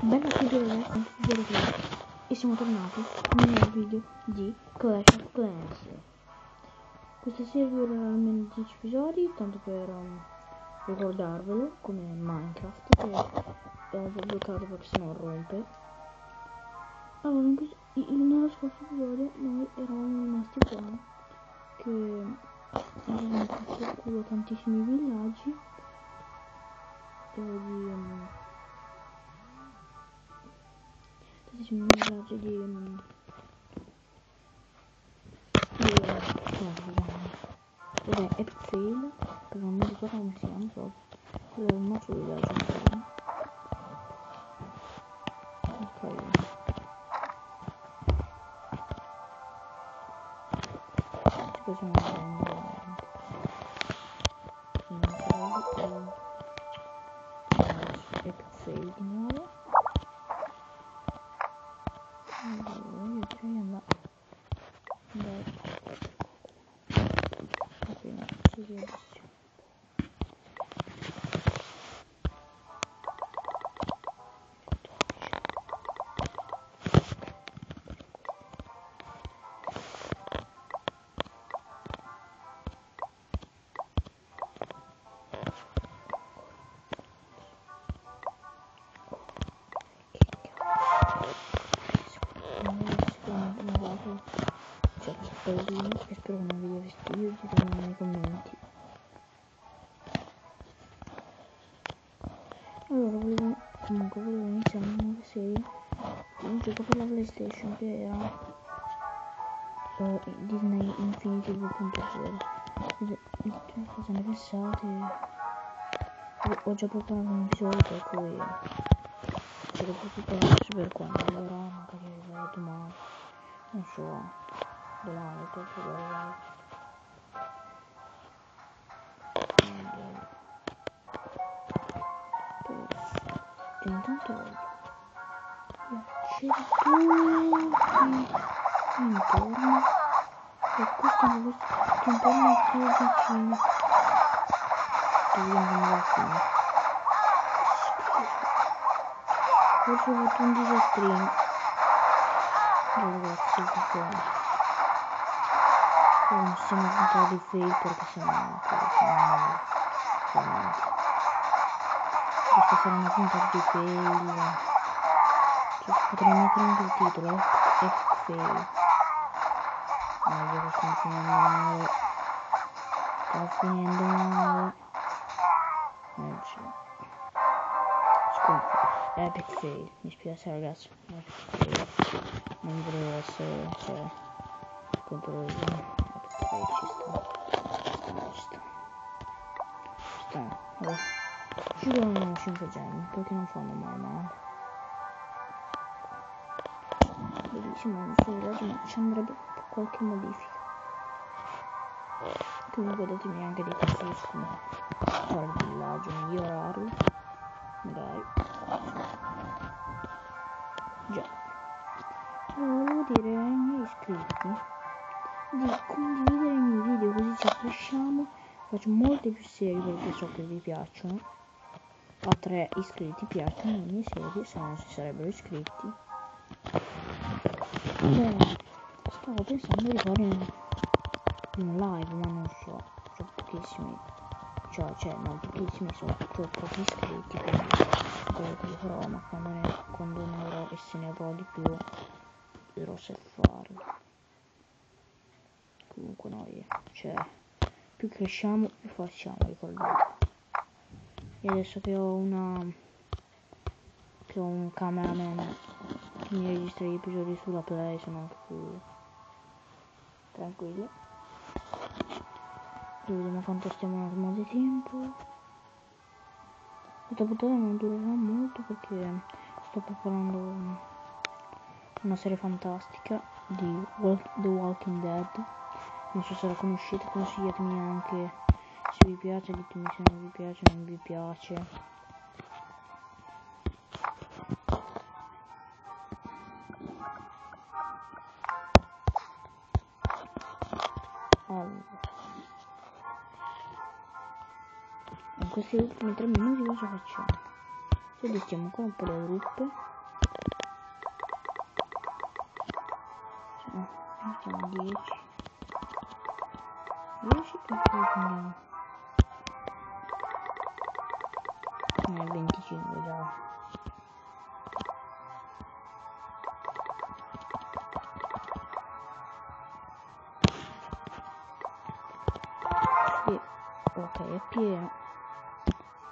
Bella a tutti ragazzi, e siamo tornati nel nuovo video di Clash of Clans. Questa serie durerà almeno 10 episodi, tanto per ricordarvelo, come Minecraft, che ho bloccato perché sennò rompe. Allora, nello scorso episodio noi eravamo rimasti qua, che avevamo costruito tantissimi villaggi di un villaggio vabbè, Epic Fail, che non mi ricordo come si chiama, so quello è un nostro villaggio. Ok, ci possiamo prendere Epic Fail di nuovo. Allora, io direi di andare appena si riesce. E spero che non vi dia fastidio, ditemi nei commenti. Allora volevo iniziare una nuova serie di un gioco per la PlayStation che era Disney Infinity 2.0. Cosa ne pensate? Ho già preparato un episodio per cui ce l'ho preparato per quando arriverà, magari arriverà domani, non so. Domani proprio guardare. Intanto voglio accedere intorno e questo è tutto intorno al tuo vicino. Forse ho fatto un disastrino. Ragazzi, non stiamo puntando di fail perché sennò questa sarà una puntata di fail, cioè potrei mettere anche il titolo Epic Fail. Io che sto finendo male Epic Fail, mi spiace ragazzi, Epic Fail, non volevo essere, cioè, contro il Epic Fail. Ci sta. Allora, ci danno 5 gemme perché non fanno mai male. Bellissimo il nostro villaggio, ma ci andrebbe qualche modifica. Comunque datemi anche dei consigli su come fare il villaggio, migliorarlo magari. Già, allora volevo dire ai miei iscritti di condividere i miei video, così ci cresciamo. Faccio molte più serie perché so che vi piacciono. A 3 iscritti piacciono le mie serie, se non si sarebbero iscritti. Beh, stavo pensando di fare un live, ma non so, sono pochissimi, non pochissimi, sono pochi iscritti, quindi quello che farò, ma quando ne avrò e se ne avrò di più vedrò se farlo. Comunque noi, cioè, più cresciamo più facciamo, ricordate. E adesso che ho un cameraman che mi registra gli episodi sulla play, sono anche più tranquilli. Vediamo quanto stiamo nel modo di tempo. Questa puntata non durerà molto perché sto preparando una serie fantastica di The Walking Dead. Non so se la conoscete, consigliatemi anche se vi piace, ditemi se non vi piace, non vi piace. Allora, in questi ultimi 3 minuti cosa facciamo? Registriamo ancora un po' le truppe. Facciamo 10 e poi prendiamo 25 già. Sì. Ok, è pieno.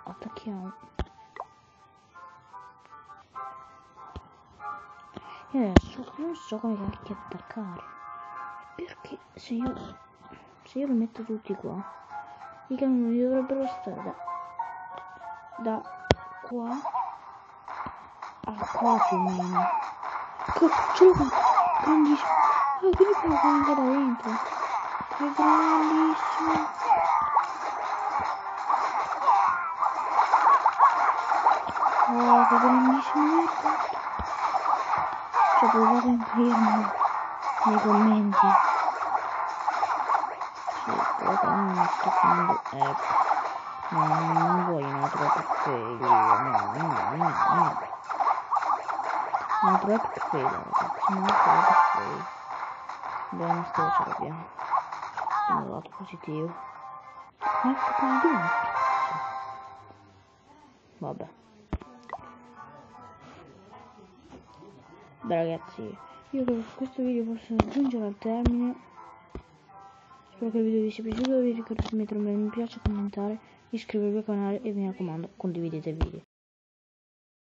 Attacchiamo. E adesso non so come cacchio attaccare. Perché se io li metto tutti qua, i cannoni dovrebbero stare da qua a qua più o meno. Ce l'ho fatto! Grandissimo! Ah, quindi può anche da dentro! È grandissimo! Oh, che grandissimo! Cioè, provate a inserirmi nei commenti. Sì, però non mi sto finendo. Ecco. No, non voglio un altro epic fail. No. Un altro epic fail, ragazzi. Un altro epic fail. Bene, ce l'abbiamo. Sono lato positivo. Ecco come abbiamo. Vabbè. Beh ragazzi, io credo che questo video possa giungere al termine. Spero che il video vi sia piaciuto, vi ricordo di mettere un bel mi piace, commentare, iscrivervi al canale e mi raccomando condividete il video.